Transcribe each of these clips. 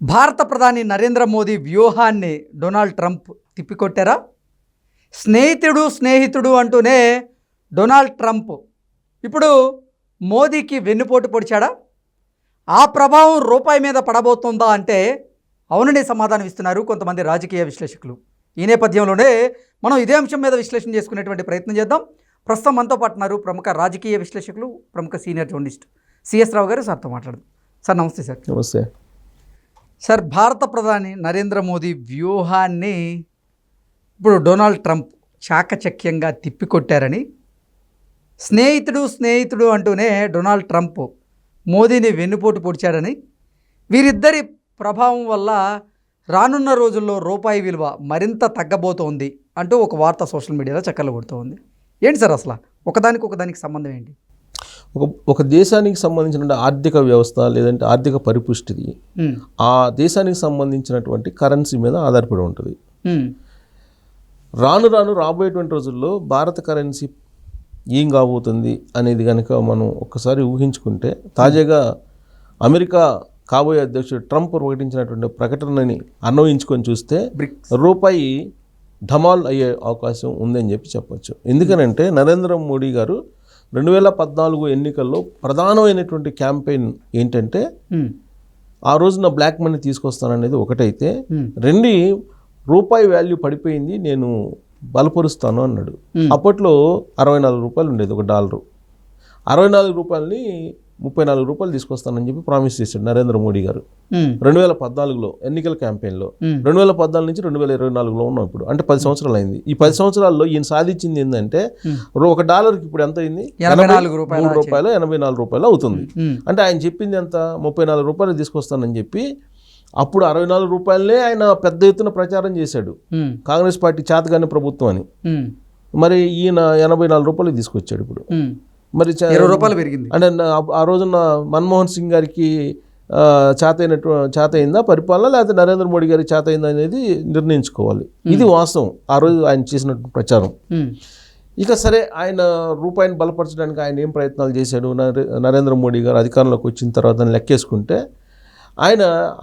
భారత ప్రధాని నరేంద్ర మోదీ వ్యూహాన్ని డొనాల్డ్ ట్రంప్ తిప్పికొట్టారా? స్నేహితుడు అంటూనే డొనాల్డ్ ట్రంప్ ఇప్పుడు మోదీకి వెన్నుపోటు పొడిచాడా? ఆ ప్రభావం రూపాయి మీద పడబోతుందా అంటే అవుననే సమాధానం ఇస్తున్నారు కొంతమంది రాజకీయ విశ్లేషకులు. ఈ నేపథ్యంలోనే మనం ఇదే అంశం మీద విశ్లేషణ చేసుకునేటువంటి ప్రయత్నం చేద్దాం. ప్రస్తుతం మనతో పాటు ఉన్నారు ప్రముఖ రాజకీయ విశ్లేషకులు, ప్రముఖ సీనియర్ జర్నలిస్ట్ సిఎస్ రావు గారు. సార్తో మాట్లాడదాం. సార్ నమస్తే. సార్ నమస్తే. సార్, భారత ప్రధాని నరేంద్ర మోదీ వ్యూహాన్ని ఇప్పుడు డొనాల్డ్ ట్రంప్ చాకచక్యంగా తిప్పికొట్టారని, స్నేహితుడు అంటూనే డొనాల్డ్ ట్రంప్ మోదీని వెన్నుపోటు పొడిచాడని, వీరిద్దరి ప్రభావం వల్ల రానున్న రోజుల్లో రూపాయి విలువ మరింత తగ్గబోతోంది అంటూ ఒక వార్త సోషల్ మీడియాలో చక్కర్లు కొడుతోంది. ఏంటి సార్ అసలు ఒకదానికి సంబంధం ఏంటి? ఒక దేశానికి సంబంధించిన ఆర్థిక వ్యవస్థ లేదంటే ఆర్థిక పరిపుష్టిది ఆ దేశానికి సంబంధించినటువంటి కరెన్సీ మీద ఆధారపడి ఉంటుంది. రాబోయేటువంటి రోజుల్లో భారత కరెన్సీ ఏం కాబోతుంది అనేది కనుక మనం ఒక్కసారి ఊహించుకుంటే, తాజాగా అమెరికా కాబోయే అధ్యక్షుడు ట్రంప్ ప్రకటించినటువంటి ప్రకటనని అన్వయించుకొని చూస్తే రూపాయి ధమాల్ అయ్యే అవకాశం ఉందని చెప్పచ్చు. ఎందుకనంటే నరేంద్ర మోడీ గారు 2014 ఎన్నికల్లో ప్రధానమైనటువంటి క్యాంపెయిన్ ఏంటంటే ఆ రోజున బ్లాక్ మనీ తీసుకొస్తాననేది ఒకటైతే, రెండు రూపాయి వాల్యూ పడిపోయింది, నేను బలపరుస్తాను అన్నాడు. అప్పట్లో 64 రూపాయలు ఉండేది ఒక డాలరు. 64 రూపాయలని 34 రూపాయలు తీసుకొస్తానని చెప్పి ప్రామిస్ చేశాడు నరేంద్ర మోడీ గారు 2014లో ఎన్నికల క్యాంపెయిన్లో. 2014 నుంచి 2024లో ఉన్నాం ఇప్పుడు, అంటే 10 సంవత్సరాలు అయింది. ఈ 10 సంవత్సరాల్లో ఈయన సాధించింది ఏంటంటే, ఒక డాలర్కి ఇప్పుడు ఎంత అయింది? 3 రూపాయలు 84 రూపాయలు అవుతుంది. అంటే ఆయన చెప్పింది ఎంత? 34 రూపాయలు తీసుకొస్తానని చెప్పి అప్పుడు 64 రూపాయలనే ఆయన పెద్ద ఎత్తున ప్రచారం చేశాడు, కాంగ్రెస్ పార్టీ చేతగానే ప్రభుత్వం అని. మరి ఈయన 84 రూపాయలు తీసుకొచ్చాడు ఇప్పుడు. మరి 20 రూపాయలు పెరిగింది. అంటే ఆ రోజున మన్మోహన్ సింగ్ గారికి చేత అయిందా పరిపాలన, లేకపోతే నరేంద్ర మోడీ గారికి చేత అయిందా అనేది నిర్ణయించుకోవాలి. ఇది వాస్తవం, ఆ రోజు ఆయన చేసినటువంటి ప్రచారం. ఇక సరే, ఆయన రూపాయిని బలపరచడానికి ఆయన ఏం ప్రయత్నాలు చేశాడు నరేంద్ర మోడీ గారు అధికారంలోకి వచ్చిన తర్వాత లెక్కేసుకుంటే, ఆయన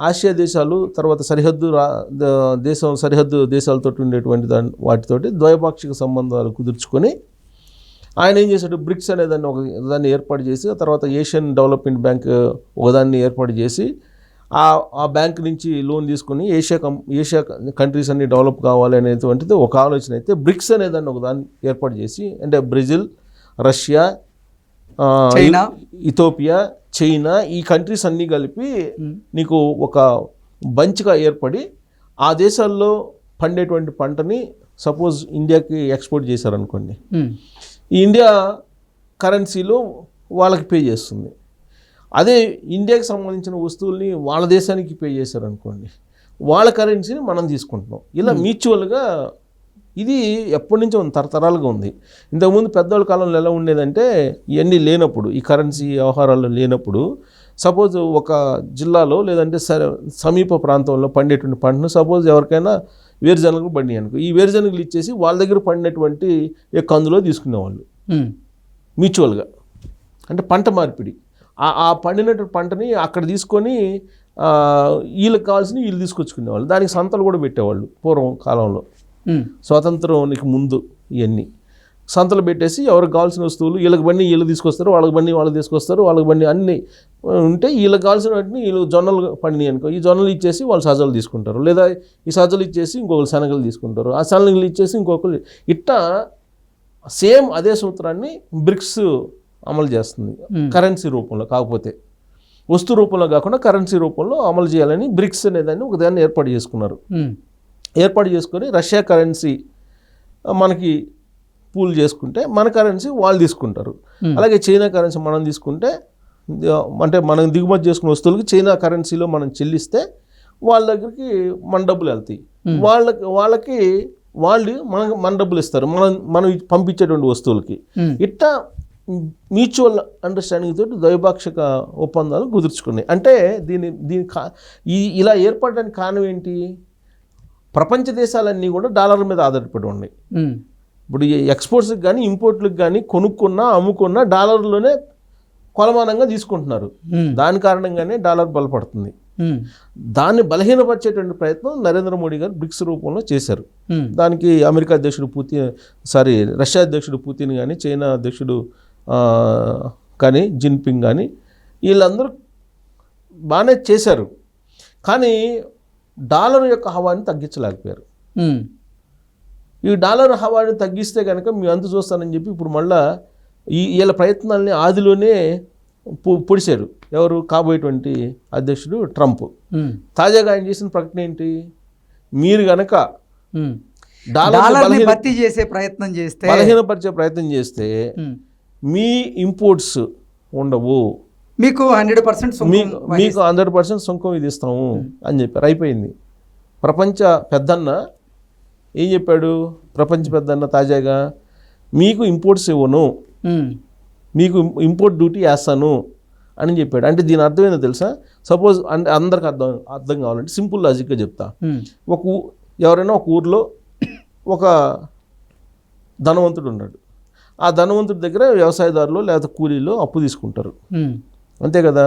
ఆసియా దేశాలు, తర్వాత సరిహద్దు దేశాలతో ఉండేటువంటి వాటితోటి ద్వైపాక్షిక సంబంధాలు కుదుర్చుకొని ఆయన ఏం చేశాడు, బ్రిక్స్ అనే దాన్ని ఏర్పాటు చేసి, ఆ తర్వాత ఏషియన్ డెవలప్మెంట్ బ్యాంక్ ఒకదాన్ని ఏర్పాటు చేసి, ఆ బ్యాంక్ నుంచి లోన్ తీసుకుని ఏషియా కంట్రీస్ అన్ని డెవలప్ కావాలి అనేటువంటిది ఒక ఆలోచన అయితే, బ్రిక్స్ అనేదాన్ని ఒకదాన్ని ఏర్పాటు చేసి, అంటే బ్రెజిల్, రష్యా, ఇథోపియా, చైనా, ఈ కంట్రీస్ అన్నీ కలిపి నీకు ఒక బంచ్గా ఏర్పడి ఆ దేశాల్లో పండేటువంటి పంటని సపోజ్ ఇండియాకి ఎక్స్పోర్ట్ చేశారనుకోండి, ఈ ఇండియా కరెన్సీలో వాళ్ళకి పే చేస్తుంది. అదే ఇండియాకి సంబంధించిన వస్తువుల్ని వాళ్ళ దేశానికి పే చేశారనుకోండి, వాళ్ళ కరెన్సీని మనం తీసుకుంటున్నాం. ఇలా మ్యూచువల్గా ఇది ఎప్పటి నుంచో తరతరాలుగా ఉంది. ఇంతకుముందు పెద్దవాళ్ళ కాలంలో ఎలా ఉండేదంటే, ఇవన్నీ లేనప్పుడు, ఈ కరెన్సీ వ్యవహారాలు లేనప్పుడు, సపోజ్ ఒక జిల్లాలో లేదంటే సమీప ప్రాంతంలో పండేటువంటి పంటను సపోజ్ ఎవరికైనా వేరుశనగలు పండి అనుకో, ఈ వేరుశనగలు ఇచ్చేసి వాళ్ళ దగ్గర పండినటువంటి కందులో తీసుకునేవాళ్ళు మ్యూచువల్గా. అంటే పంట మార్పిడి. ఆ పండినటువంటి పంటని అక్కడ తీసుకొని వీళ్ళకి కావాల్సిన వీళ్ళు తీసుకొచ్చుకునేవాళ్ళు. దానికి సంతలు కూడా పెట్టేవాళ్ళు పూర్వం కాలంలో, స్వాతంత్రానికి ముందు. ఇవన్నీ సంతలు పెట్టేసి ఎవరికి కావాల్సిన వస్తువులు వీళ్ళకి బండి వీళ్ళు తీసుకొస్తారు, వాళ్ళకి బండి వాళ్ళు తీసుకొస్తారు, వాళ్ళకి బండి అన్నీ ఉంటే వీళ్ళకి కావాల్సిన వాటిని వీళ్ళు జొన్నలు పండినాయి అనుకో, ఈ జొన్నలు ఇచ్చేసి వాళ్ళు సజ్జలు తీసుకుంటారు, లేదా ఈ సజ్జలు ఇచ్చేసి ఇంకొకరు శనగలు తీసుకుంటారు, ఆ శనగలు ఇచ్చేసి ఇంకొకరు. ఇట్టా సేమ్ అదే సూత్రాన్ని బ్రిక్స్ అమలు చేస్తుంది కరెన్సీ రూపంలో, కాకపోతే వస్తు రూపంలో కాకుండా కరెన్సీ రూపంలో అమలు చేయాలని బ్రిక్స్ అనేదాన్ని ఒకదాన్ని ఏర్పాటు చేసుకున్నారు. ఏర్పాటు చేసుకొని రష్యా కరెన్సీ మనకి పూల్ చేసుకుంటే మన కరెన్సీ వాళ్ళు తీసుకుంటారు. అలాగే చైనా కరెన్సీ మనం తీసుకుంటే, అంటే మనం దిగుమతి చేసుకున్న వస్తువులకి చైనా కరెన్సీలో మనం చెల్లిస్తే వాళ్ళ దగ్గరికి మన డబ్బులు వెళ్తాయి, వాళ్ళకి వాళ్ళు మన డబ్బులు ఇస్తారు మనం పంపించేటువంటి వస్తువులకి. ఇట్లా మ్యూచువల్ అండర్స్టాండింగ్ తోటి ద్వైపాక్షిక ఒప్పందాలు కుదుర్చుకున్నాయి. అంటే ఇలా ఏర్పడడానికి కారణం ఏంటి? ప్రపంచ దేశాలన్నీ కూడా డాలర్ మీద ఆధారపడి ఉన్నాయి. ఇప్పుడు ఎక్స్పోర్ట్స్కి కానీ ఇంపోర్ట్లకు కానీ కొనుక్కున్నా అమ్ముకున్నా డాలర్లోనే కొలమానంగా తీసుకుంటున్నారు. దాని కారణంగానే డాలర్ బలపడుతుంది. దాన్ని బలహీనపరిచేటువంటి ప్రయత్నం నరేంద్ర మోడీ గారు బ్రిక్స్ రూపంలో చేశారు. దానికి అమెరికా అధ్యక్షుడు రష్యా అధ్యక్షుడు పుతిన్ కానీ, చైనా అధ్యక్షుడు కానీ జిన్పింగ్ కానీ వీళ్ళందరూ బాగానే చేశారు. కానీ డాలర్ యొక్క హవాని తగ్గించలేకపోయారు. ఈ డాలర్ హవాని తగ్గిస్తే కనుక మీ అంతు చూస్తానని చెప్పి ఇప్పుడు మళ్ళా వీళ్ళ ప్రయత్నాలని ఆదిలోనే పొడిచారు. ఎవరు? కాబోయేటువంటి అధ్యక్షుడు ట్రంప్. తాజాగా ఆయన చేసిన ప్రకటన ఏంటి? మీరు గనక డాలర్ని భర్తీ చేసే ప్రయత్నం చేస్తే, బలహీనపరిచే ప్రయత్నం చేస్తే మీ ఇంపోర్ట్స్ ఉండవు, మీకు 100% మీకు 100% సుంకం విధిస్తాము అని చెప్పారు. అయిపోయింది. ప్రపంచ పెద్దన్న ఏం చెప్పాడు? ప్రపంచ పెద్దన్న తాజాగా మీకు ఇంపోర్ట్స్ ఇవ్వను, మీకు ఇంపోర్ట్ డ్యూటీ వేస్తాను అని చెప్పాడు. అంటే దీని అర్థం ఏందో తెలుసా? సపోజ్ అంటే అందరికి అర్థం కావాలంటే సింపుల్ లాజిక్గా చెప్తా. ఎవరైనా ఒక ఊర్లో ఒక ధనవంతుడు ఉన్నాడు. ఆ ధనవంతుడి దగ్గర వ్యవసాయదారులు లేదా కూలీలు అప్పు తీసుకుంటారు, అంతే కదా.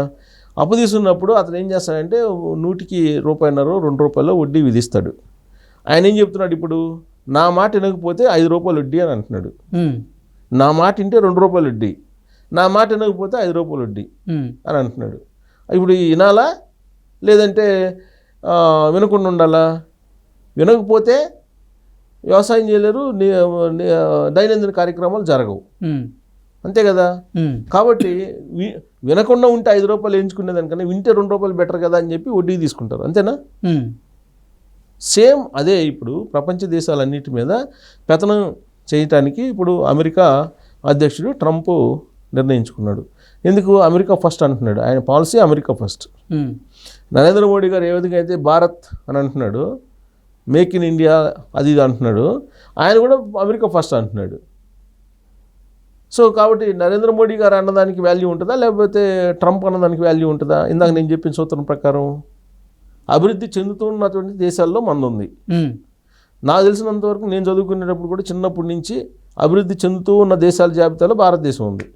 అప్పు తీసుకున్నప్పుడు అతను ఏం చేస్తాడంటే 100కి ₹1.5-2 వడ్డీ విధిస్తాడు. ఆయన ఏం చెప్తున్నాడు? ఇప్పుడు నా మాట వినకపోతే ₹5 వడ్డీ అని అంటున్నాడు. నా మాట వింటే ₹2 వడ్డీ, నా మాట వినకపోతే ₹5 వడ్డీ అని అంటున్నాడు. ఇప్పుడు వినాలా లేదంటే వినకుండా ఉండాలా? వినకపోతే వ్యవసాయం చేయలేరు, దైనందిన కార్యక్రమాలు జరగవు, అంతే కదా. కాబట్టి వినకుండా ఉంటే ₹5 ఎంచుకునేదానికన్నా వింటే ₹2 బెటర్ కదా అని చెప్పి వడ్డీ తీసుకుంటారు, అంతేనా? సేమ్ అదే ఇప్పుడు ప్రపంచ దేశాలన్నిటి మీద పెత్తనం చేయటానికి ఇప్పుడు అమెరికా అధ్యక్షుడు ట్రంప్ నిర్ణయించుకున్నాడు. ఎందుకు? అమెరికా ఫస్ట్ అంటున్నాడు. ఆయన policy America first. Narendra Modi గారు ఏ విధంగా అయితే భారత్ అని అంటున్నాడు, మేక్ ఇన్ ఇండియా అది ఇది అంటున్నాడు, ఆయన కూడా అమెరికా ఫస్ట్ అంటున్నాడు. సో కాబట్టి నరేంద్ర మోడీ గారు అన్నదానికి వాల్యూ ఉంటుందా, లేకపోతే ట్రంప్ అన్నదానికి వాల్యూ ఉంటుందా? ఇందాక నేను చెప్పిన సూత్రం ప్రకారం అభివృద్ధి చెందుతున్నటువంటి దేశాల్లో మంది ఉంది. నాకు తెలిసినంతవరకు నేను చదువుకునేటప్పుడు కూడా చిన్నప్పటి నుంచి అభివృద్ధి చెందుతూ ఉన్న దేశాల జాబితాలో భారతదేశం ఉంది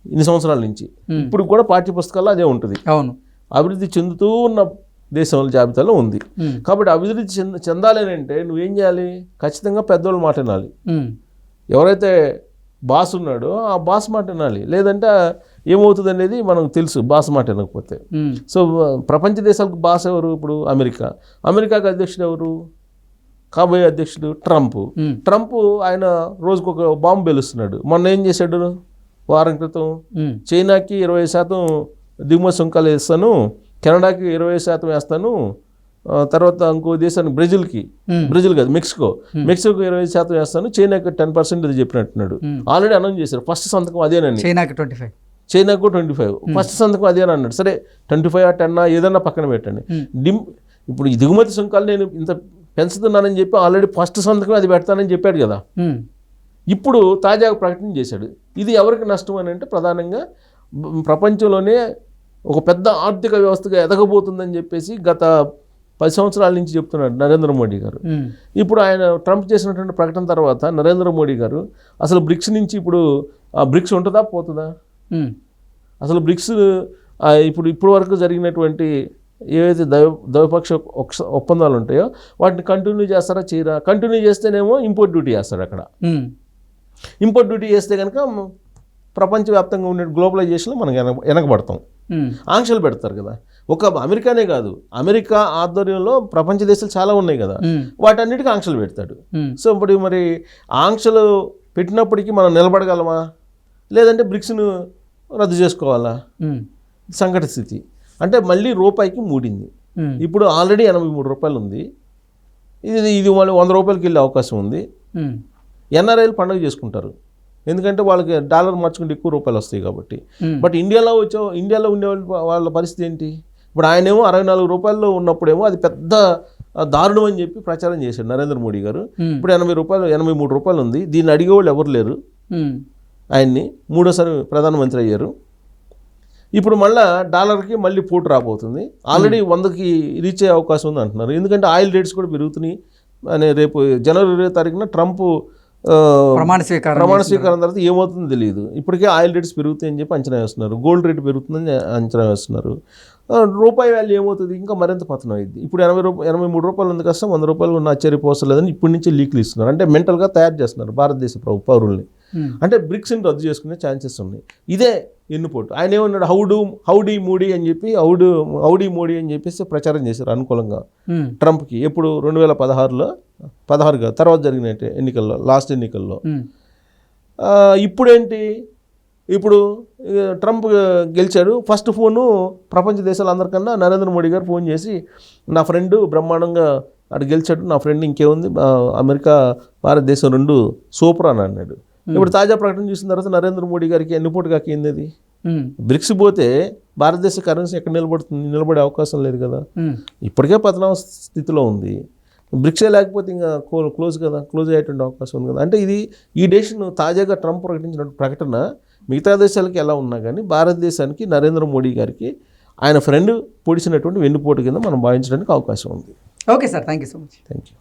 ఇన్ని సంవత్సరాల నుంచి. ఇప్పుడు కూడా పాఠ్య పుస్తకాల్లో అదే ఉంటుంది. అవును, అభివృద్ధి చెందుతూ ఉన్న దేశాల జాబితాలో ఉంది. కాబట్టి అభివృద్ధి చెందాలి అంటే నువ్వేం చేయాలి? ఖచ్చితంగా పెద్దోళ్ళ మాట వినాలి. ఎవరైతే బాస్ ఉన్నాడో ఆ బాస్ మాట వినాలి, లేదంటే ఏమవుతుంది అనేది మనకు తెలుసు బాస్ మాట వినకపోతే. సో ప్రపంచ దేశాలకు బాస్ ఎవరు? ఇప్పుడు అమెరికాకి అధ్యక్షుడు ఎవరు? కాబోయే అధ్యక్షుడు ట్రంప్. ఆయన రోజుకు ఒక బాంబు పేలుస్తున్నాడు. మొన్న ఏం చేశాడు? వారం క్రితం చైనాకి 20% దిగుమతి సుంకాలు వేస్తాను, కెనడాకి 20% వేస్తాను, తర్వాత ఇంకో దేశానికి బ్రెజిల్ కాదు మెక్సికోకి 20% వేస్తాను, చైనాకి 10% ఇది చెప్పినట్టున్నాడు. ఆల్రెడీ అనౌన్స్ చేశారు. ఫస్ట్ సంతకం అదేనండి. చైనాకు 25 ఫస్ట్ సంతకం అదే అన్నాడు. సరే 25 10 ఏదన్నా పక్కన పెట్టండి. ఇప్పుడు ఈ దిగుమతి సుంకాలు నేను ఇంత పెంచుతున్నానని చెప్పి ఆల్రెడీ ఫస్ట్ సంతకం అది పెడతానని చెప్పాడు కదా. ఇప్పుడు తాజాగా ప్రకటన చేశాడు. ఇది ఎవరికి నష్టం అని అంటే ప్రధానంగా ప్రపంచంలోనే ఒక పెద్ద ఆర్థిక వ్యవస్థగా ఎదగబోతుందని చెప్పేసి గత 10 సంవత్సరాల నుంచి చెప్తున్నాడు నరేంద్ర మోడీ గారు. ఇప్పుడు ఆయన ట్రంప్ చేసినటువంటి ప్రకటన తర్వాత నరేంద్ర మోడీ గారు అసలు బ్రిక్స్ నుంచి ఇప్పుడు బ్రిక్స్ ఉంటుందా పోతుందా? అసలు బ్రిక్స్ ఇప్పుడు వరకు జరిగినటువంటి ఏవైతే ద్వైపాక్ష ఒప్పందాలు ఉంటాయో వాటిని కంటిన్యూ చేస్తారా చేయరా? కంటిన్యూ చేస్తేనేమో ఇంపోర్ట్ డ్యూటీ చేస్తాడు. అక్కడ ఇంపోర్ట్ డ్యూటీ చేస్తే కనుక ప్రపంచవ్యాప్తంగా ఉండే గ్లోబలైజేషన్లో మనం వెనకబడతాం. ఆంక్షలు పెడతారు కదా. ఒక అమెరికానే కాదు, అమెరికా ఆధ్వర్యంలో ప్రపంచ దేశాలు చాలా ఉన్నాయి కదా, వాటన్నిటికీ ఆంక్షలు పెడతాడు. సో ఇప్పుడు మరి ఆంక్షలు పెట్టినప్పటికీ మనం నిలబడగలమా, లేదంటే బ్రిక్స్ను రద్దు చేసుకోవాలా? సంకట స్థితి. అంటే మళ్ళీ రూపాయికి మూడింది. ఇప్పుడు ఆల్రెడీ ₹83 ఉంది. ఇది మళ్ళీ ₹100కి వెళ్ళే అవకాశం ఉంది. ఎన్ఆర్ఐలు పండుగ చేసుకుంటారు, ఎందుకంటే వాళ్ళకి డాలర్ మార్చుకుంటే ఎక్కువ రూపాయలు వస్తాయి కాబట్టి. బట్ ఇండియాలో ఉండే వాళ్ళ పరిస్థితి ఏంటి? ఇప్పుడు ఆయనేమో ₹64 ఉన్నప్పుడేమో అది పెద్ద దారుణం అని చెప్పి ప్రచారం చేశాడు నరేంద్ర మోడీ గారు. ఇప్పుడు ₹83 ఉంది. దీన్ని అడిగేవాళ్ళు ఎవరు లేరు. ఆయన్ని మూడోసారి ప్రధానమంత్రి అయ్యారు. ఇప్పుడు మళ్ళీ డాలర్కి మళ్ళీ పోటు రాబోతుంది. ఆల్రెడీ 100కి రీచ్ అయ్యే అవకాశం ఉంది అంటున్నారు. ఎందుకంటే ఆయిల్ రేట్స్ కూడా పెరుగుతున్నాయి. అని రేపు జనవరి 20వ తారీఖున ట్రంప్ ప్రమాణ స్వీకారం తర్వాత ఏమవుతుందో తెలియదు. ఇప్పటికే ఆయిల్ రేట్స్ పెరుగుతాయని చెప్పి అంచనా వేస్తున్నారు. గోల్డ్ రేట్ పెరుగుతుందని అంచనా వేస్తున్నారు. రూపాయి వాల్యూ ఏమవుతుంది, ఇంకా మరింత పతనం అయింది. ఇప్పుడు 83 రూపాయలు ఉంది కష్టం, 100 రూపాయలు ఉన్న ఆశ్చర్యపోసలేదని ఇప్పటి నుంచి లీకులు ఇస్తున్నారు. అంటే మెంటల్గా తయారు చేస్తున్నారు భారతదేశ పౌరుల్ని. అంటే బ్రిక్స్ని రద్దు చేసుకునే ఛాన్సెస్ ఉన్నాయి. ఇదే ఎన్నుపోటు. ఆయన ఏమన్నాడు, హౌడీ మోడీ అని చెప్పి హౌడీ మోడీ అని చెప్పేసి ప్రచారం చేశారు అనుకూలంగా ట్రంప్కి. ఎప్పుడు 2016లో 16 కాదు, తర్వాత జరిగిన ఎన్నికల్లో, లాస్ట్ ఎన్నికల్లో. ఇప్పుడేంటి, ఇప్పుడు ట్రంప్ గెలిచాడు, ఫస్ట్ ఫోను ప్రపంచ దేశాలందరికన్నా నరేంద్ర మోడీ గారు ఫోన్ చేసి, నా ఫ్రెండ్ బ్రహ్మాండంగా అటు గెలిచాడు, నా ఫ్రెండ్ ఇంకేముంది, అమెరికా భారతదేశం 2 సూపర్ అని అన్నాడు. ఇప్పుడు తాజా ప్రకటన చూసిన తర్వాత నరేంద్ర మోడీ గారికి ఎన్నుపోటు కాకింది అది. బ్రిక్స్ పోతే భారతదేశ కరెన్సీ ఎక్కడ నిలబడే అవకాశం లేదు కదా. ఇప్పటికే పతనం స్థితిలో ఉంది. బ్రిక్సే లేకపోతే ఇంకా క్లోజ్ అయ్యేటువంటి అవకాశం ఉంది కదా. అంటే ఇది ఈ డెసిషన్ తాజాగా ట్రంప్ ప్రకటించిన ప్రకటన మిగతా దేశాలకి ఎలా ఉన్నా కానీ భారతదేశానికి నరేంద్ర మోడీ గారికి ఆయన ఫ్రెండ్ పొడిచినటువంటి వెన్నుపోటు కింద మనం భావించడానికి అవకాశం ఉంది. Okay sir, thank you so much. Thank you.